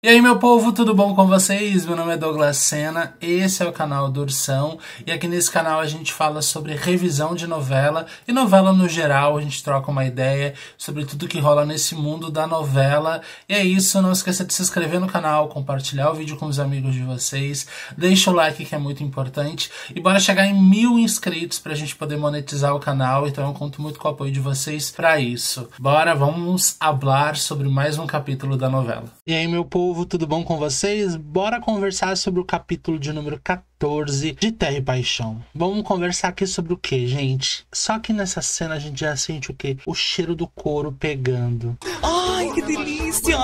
E aí, meu povo, tudo bom com vocês? Meu nome é Douglas Sena, esse é o canal do Ursão, e aqui nesse canal a gente fala sobre revisão de novela e novela no geral. A gente troca uma ideia sobre tudo que rola nesse mundo da novela. E é isso, não esqueça de se inscrever no canal, compartilhar o vídeo com os amigos de vocês, deixa o like que é muito importante, e bora chegar em 1000 inscritos pra gente poder monetizar o canal. Então eu conto muito com o apoio de vocês pra isso. Bora, vamos falar sobre mais um capítulo da novela. E aí, meu povo, tudo bom com vocês? Bora conversar sobre o capítulo de número 14 de Terra e Paixão. Vamos conversar aqui sobre o que, gente? Só que nessa cena a gente já sente o quê? O cheiro do couro pegando. Ai, que delícia!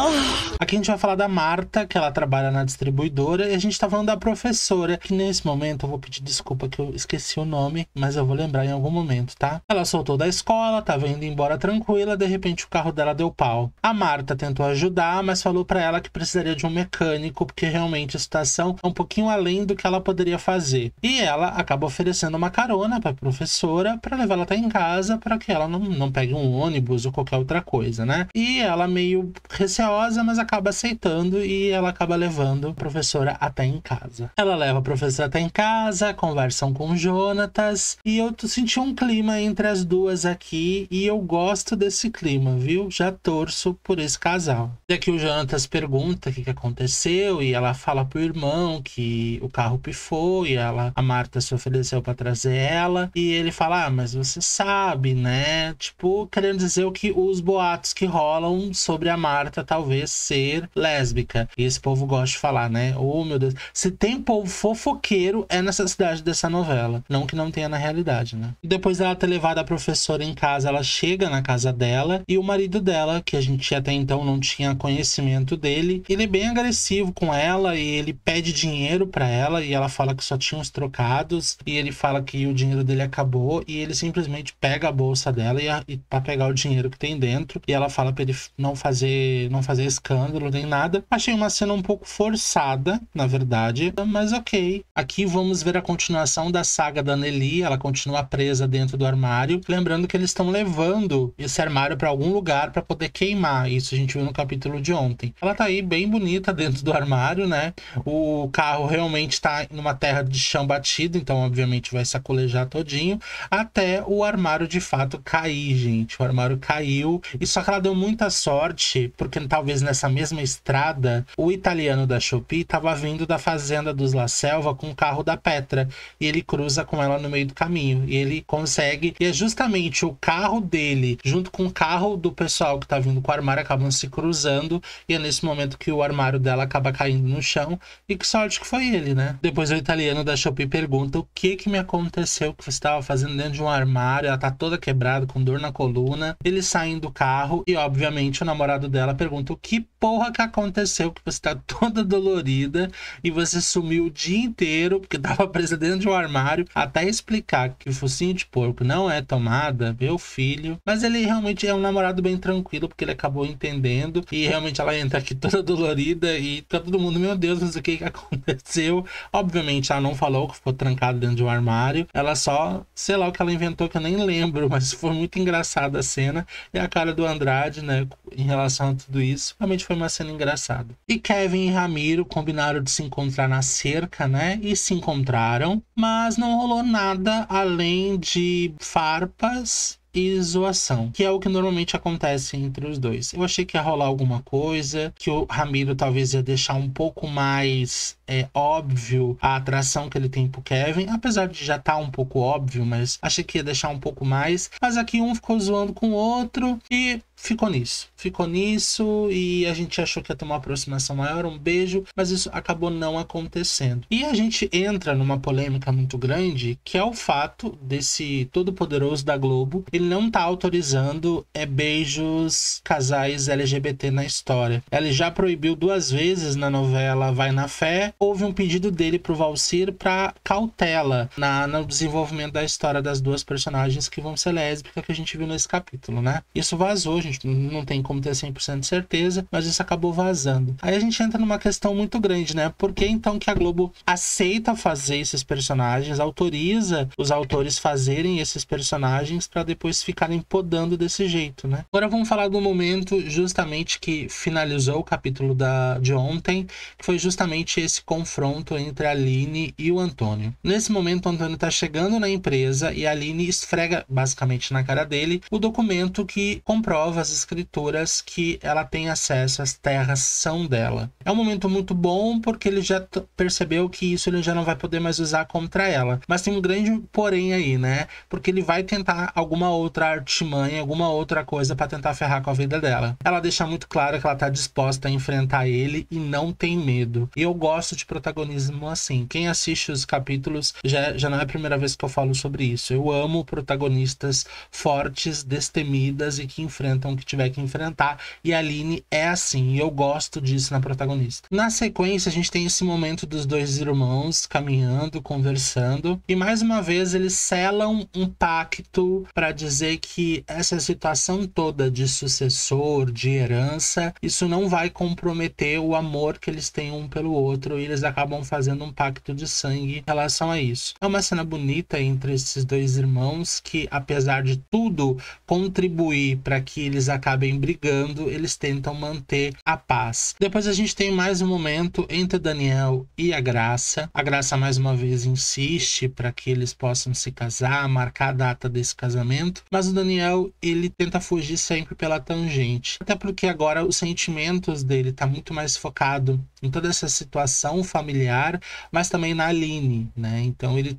Aqui a gente vai falar da Marta, que ela trabalha na distribuidora, e a gente tá falando da professora, que nesse momento eu vou pedir desculpa que eu esqueci o nome, mas eu vou lembrar em algum momento, tá? Ela soltou da escola, tava indo embora tranquila, de repente o carro dela deu pau. A Marta tentou ajudar, mas falou pra ela que precisaria de um mecânico, porque realmente a situação é um pouquinho além do que ela poderia fazer. E ela acaba oferecendo uma carona pra professora pra levar ela até em casa, para que ela não pegue um ônibus ou qualquer outra coisa, né? E ela meio receosa, mas acaba aceitando, e ela acaba levando a professora até em casa. Ela leva a professora até em casa, conversam com o Jonatas, e eu senti um clima entre as duas aqui, e eu gosto desse clima, viu? Já torço por esse casal. E aqui o Jonatas pergunta o que aconteceu, e ela fala pro irmão que o carro pifou, e a Marta se ofereceu para trazer ela, e ele fala, mas você sabe, né? Tipo, querendo dizer o que os boatos que rolam sobre a Marta talvez ser lésbica. E esse povo gosta de falar, né? Oh, meu Deus. Se tem povo fofoqueiro, é nessa cidade dessa novela. Não que não tenha na realidade, né? E depois dela ter levado a professora em casa, ela chega na casa dela, e o marido dela, que a gente até então não tinha conhecimento dele, ele é bem agressivo com ela, e ele pede dinheiro pra ela, e ela fala que só tinha uns trocados, e ele fala que o dinheiro dele acabou, e ele simplesmente pega a bolsa dela e pra pegar o dinheiro que tem dentro, e ela fala pra ele não fazer escândalo nem nada. Achei uma cena um pouco forçada, na verdade, mas ok. Aqui vamos ver a continuação da saga da Nelly. Ela continua presa dentro do armário, lembrando que eles estão levando esse armário pra algum lugar pra poder queimar. Isso a gente viu no capítulo de ontem. Ela tá aí bem bonita dentro do armário, né? O carro realmente tá numa terra de chão batido, então obviamente vai sacolejar todinho, até o armário de fato cair, gente. O armário caiu, e só que ela deu muita sorte, porque talvez nessa mesma estrada, o italiano da Shopee tava vindo da fazenda dos La Selva com o carro da Petra, e ele cruza com ela no meio do caminho, e ele consegue, e é justamente o carro dele, junto com o carro do pessoal que tá vindo com o armário, acabam se cruzando, e é nesse momento que o armário dela acaba caindo no chão, e que sorte que foi ele, né? Depois o italiano da Shopee pergunta o que me aconteceu, que você estava fazendo dentro de um armário, ela tá toda quebrada, com dor na coluna. Eles saem do carro, e obviamente o namorado dela pergunta o que porra que aconteceu, que você tá toda dolorida, e você sumiu o dia inteiro, porque tava presa dentro de um armário, até explicar que o focinho de porco não é tomada, meu filho. Mas ele realmente é um namorado bem tranquilo, porque ele acabou entendendo, e realmente ela entra aqui toda dolorida, e tá todo mundo, meu Deus, não sei o que aconteceu. Obviamente ela não falou que ficou trancada dentro de um armário, ela só, sei lá o que ela inventou, que eu nem lembro, mas foi muito engraçada a cena, e a cara do Andrade, né, em relação a tudo isso, realmente foi uma cena engraçada. E Kevin e Ramiro combinaram de se encontrar na cerca, né, e se encontraram, mas não rolou nada além de farpas e zoação, que é o que normalmente acontece entre os dois. Eu achei que ia rolar alguma coisa, que o Ramiro talvez ia deixar um pouco mais óbvio a atração que ele tem pro Kevin, apesar de já estar um pouco óbvio, mas achei que ia deixar um pouco mais. Mas aqui um ficou zoando com o outro, e ficou nisso, e a gente achou que ia ter uma aproximação maior, um beijo, mas isso acabou não acontecendo. E a gente entra numa polêmica muito grande, que é o fato desse todo-poderoso da Globo, ele não tá autorizando beijos casais LGBT na história. Ele já proibiu 2 vezes na novela Vai na Fé. Houve um pedido dele pro Valcir pra cautela no desenvolvimento da história das 2 personagens que vão ser lésbicas, que a gente viu nesse capítulo, né? Isso vazou, a gente gente não tem como ter 100% de certeza, mas isso acabou vazando. Aí a gente entra numa questão muito grande, né? Por que então que a Globo aceita fazer esses personagens, autoriza os autores fazerem esses personagens para depois ficarem podando desse jeito, né? Agora vamos falar do momento justamente que finalizou o capítulo de ontem, que foi justamente esse confronto entre a Aline e o Antônio. Nesse momento, o Antônio tá chegando na empresa e a Aline esfrega basicamente na cara dele o documento que comprova as escrituras que ela tem acesso, às terras são dela. É um momento muito bom porque ele já percebeu que isso ele já não vai poder mais usar contra ela. Mas tem um grande porém aí, né? Porque ele vai tentar alguma outra artimanha, alguma outra coisa para tentar ferrar com a vida dela. Ela deixa muito claro que ela tá disposta a enfrentar ele e não tem medo. E eu gosto de protagonismo assim. Quem assiste os capítulos já não é a primeira vez que eu falo sobre isso. Eu amo protagonistas fortes, destemidas e que enfrentam o que tiver que enfrentar. E a Aline é assim. E eu gosto disso na protagonista. Na sequência, a gente tem esse momento dos dois irmãos caminhando, conversando. E mais uma vez, eles selam um pacto para dizer que essa situação toda de sucessor, de herança, isso não vai comprometer o amor que eles têm um pelo outro. E eles acabam fazendo um pacto de sangue em relação a isso. É uma cena bonita entre esses dois irmãos que, apesar de tudo contribuir para que eles acabem brigando, eles tentam manter a paz. Depois a gente tem mais um momento entre o Daniel e a Graça. A Graça mais uma vez insiste para que eles possam se casar, marcar a data desse casamento, mas o Daniel, ele tenta fugir sempre pela tangente. Até porque agora os sentimentos dele tá muito mais focado em toda essa situação familiar, mas também na Aline, né? Então ele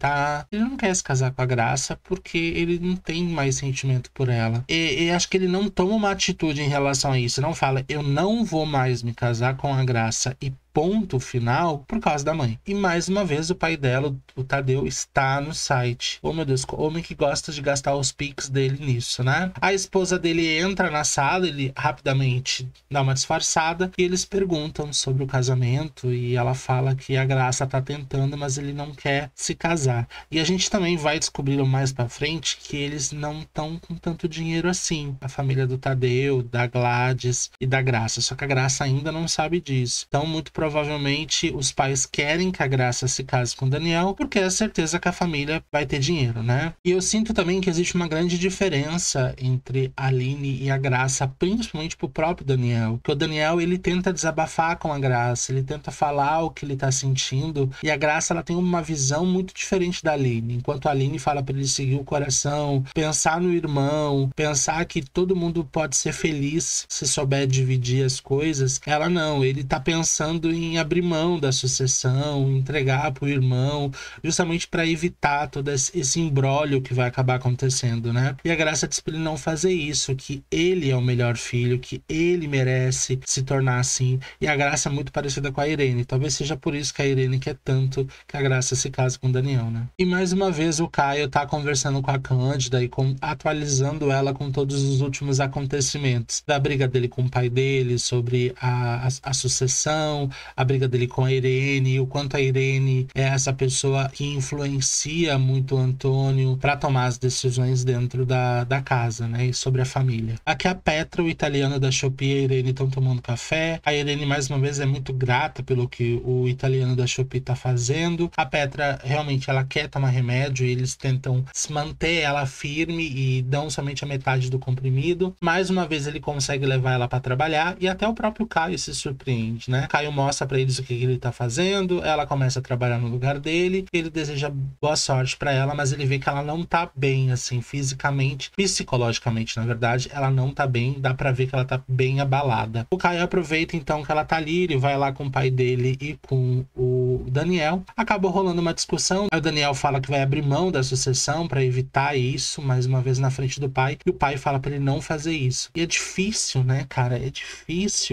não quer se casar com a Graça porque ele não tem mais sentimento por ela. E acho que ele não toma uma atitude em relação a isso. Não fala, eu não vou mais me casar com a Graça e ponto final por causa da mãe. E mais uma vez o pai dela, o Tadeu, está no site. Oh meu Deus, homem que gosta de gastar os pics dele nisso, né? A esposa dele entra na sala, ele rapidamente dá uma disfarçada e eles perguntam sobre o casamento e ela fala que a Graça tá tentando, mas ele não quer se casar. E a gente também vai descobrir mais pra frente que eles não estão com tanto dinheiro assim. A família do Tadeu, da Gladys e da Graça. Só que a Graça ainda não sabe disso. Então, muito provavelmente os pais querem que a Graça se case com o Daniel porque é certeza que a família vai ter dinheiro, né? E eu sinto também que existe uma grande diferença entre a Aline e a Graça, principalmente pro próprio Daniel. Que o Daniel, ele tenta desabafar com a Graça, ele tenta falar o que ele tá sentindo, e a Graça, ela tem uma visão muito diferente da Aline. Enquanto a Aline fala pra ele seguir o coração, pensar no irmão, pensar que todo mundo pode ser feliz se souber dividir as coisas, ela não, ele tá pensando em abrir mão da sucessão, entregar pro irmão, justamente para evitar todo esse imbróglio que vai acabar acontecendo, né? E a Graça diz pra ele não fazer isso, que ele é o melhor filho, que ele merece se tornar assim. E a Graça é muito parecida com a Irene. Talvez seja por isso que a Irene quer tanto que a Graça se case com o Daniel, né? E mais uma vez o Caio tá conversando com a Cândida e atualizando ela com todos os últimos acontecimentos. Da briga dele com o pai dele, sobre a sucessão, a briga dele com a Irene, o quanto a Irene é essa pessoa que influencia muito o Antônio para tomar as decisões dentro da casa, né? E sobre a família. Aqui a Petra, o italiano da Shopee, e a Irene estão tomando café. A Irene, mais uma vez, é muito grata pelo que o italiano da Shopee tá fazendo. A Petra, realmente, ela quer tomar remédio e eles tentam se manter ela firme e dão somente a metade do comprimido. Mais uma vez, ele consegue levar ela para trabalhar e até o próprio Caio se surpreende, né? Caio mostra para eles o que ele tá fazendo, ela começa a trabalhar no lugar dele, ele deseja boa sorte para ela, mas ele vê que ela não tá bem, assim, fisicamente, psicologicamente, na verdade, ela não tá bem, dá pra ver que ela tá bem abalada. O Caio aproveita, então, que ela tá ali, ele vai lá com o pai dele e com o Daniel, acaba rolando uma discussão, aí o Daniel fala que vai abrir mão da sucessão para evitar isso, mais uma vez na frente do pai, e o pai fala para ele não fazer isso. E é difícil, né, cara, é difícil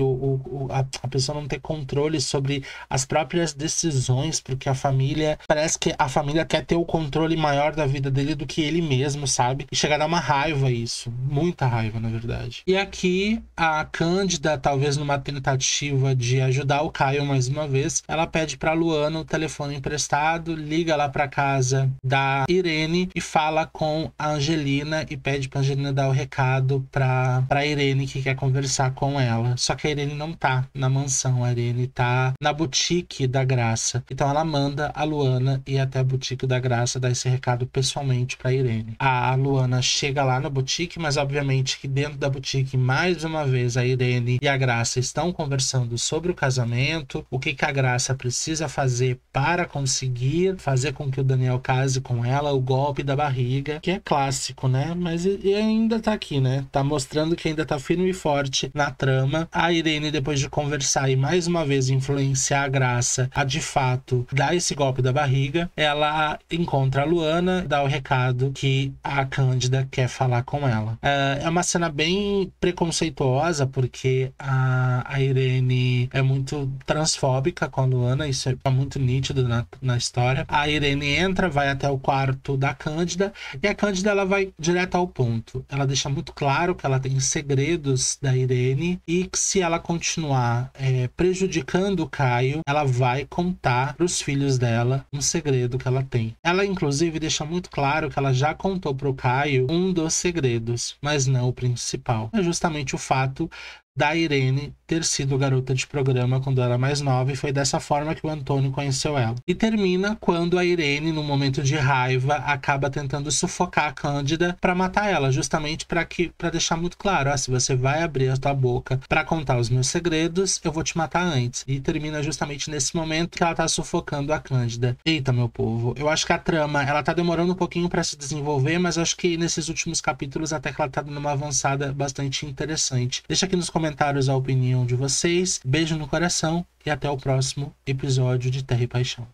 a pessoa não ter controle sobre as próprias decisões, porque a família, parece que a família quer ter o controle maior da vida dele do que ele mesmo, sabe? E chega a dar uma raiva isso, muita raiva, na verdade. E aqui a Cândida, talvez numa tentativa de ajudar o Caio mais uma vez, ela pede pra Luana Luana o telefone emprestado, liga lá pra casa da Irene e fala com a Angelina e pede pra Angelina dar o recado pra Irene que quer conversar com ela. Só que a Irene não tá na mansão, a Irene tá na boutique da Graça. Então ela manda a Luana ir até a boutique da Graça dar esse recado pessoalmente pra Irene. A Luana chega lá na boutique, mas obviamente que dentro da boutique, mais uma vez, a Irene e a Graça estão conversando sobre o casamento, o que a Graça precisa fazer para conseguir fazer com que o Daniel case com ela, o golpe da barriga, que é clássico, né? Mas ele ainda tá aqui, né? Tá mostrando que ainda tá firme e forte na trama. A Irene, depois de conversar e mais uma vez influenciar a Graça a de fato dar esse golpe da barriga, ela encontra a Luana, dá o recado que a Cândida quer falar com ela. É uma cena bem preconceituosa, porque a Irene é muito transfóbica com a Luana, isso é muito nítido na história. A Irene entra, vai até o quarto da Cândida, e a Cândida ela vai direto ao ponto. Ela deixa muito claro que ela tem segredos da Irene e que se ela continuar prejudicando o Caio, ela vai contar para os filhos dela um segredo que ela tem. Ela inclusive deixa muito claro que ela já contou pro Caio um dos segredos, mas não o principal. É justamente o fato da Irene ter sido garota de programa quando ela era mais nova, e foi dessa forma que o Antônio conheceu ela. E termina quando a Irene, num momento de raiva, acaba tentando sufocar a Cândida para matar ela, justamente para deixar muito claro, se você vai abrir a tua boca para contar os meus segredos, eu vou te matar antes. E termina justamente nesse momento que ela tá sufocando a Cândida. Eita, meu povo, eu acho que a trama, ela tá demorando um pouquinho para se desenvolver, mas acho que nesses últimos capítulos até que ela tá dando uma avançada bastante interessante. Deixa aqui nos comentários a opinião de vocês. Beijo no coração e até o próximo episódio de Terra e Paixão.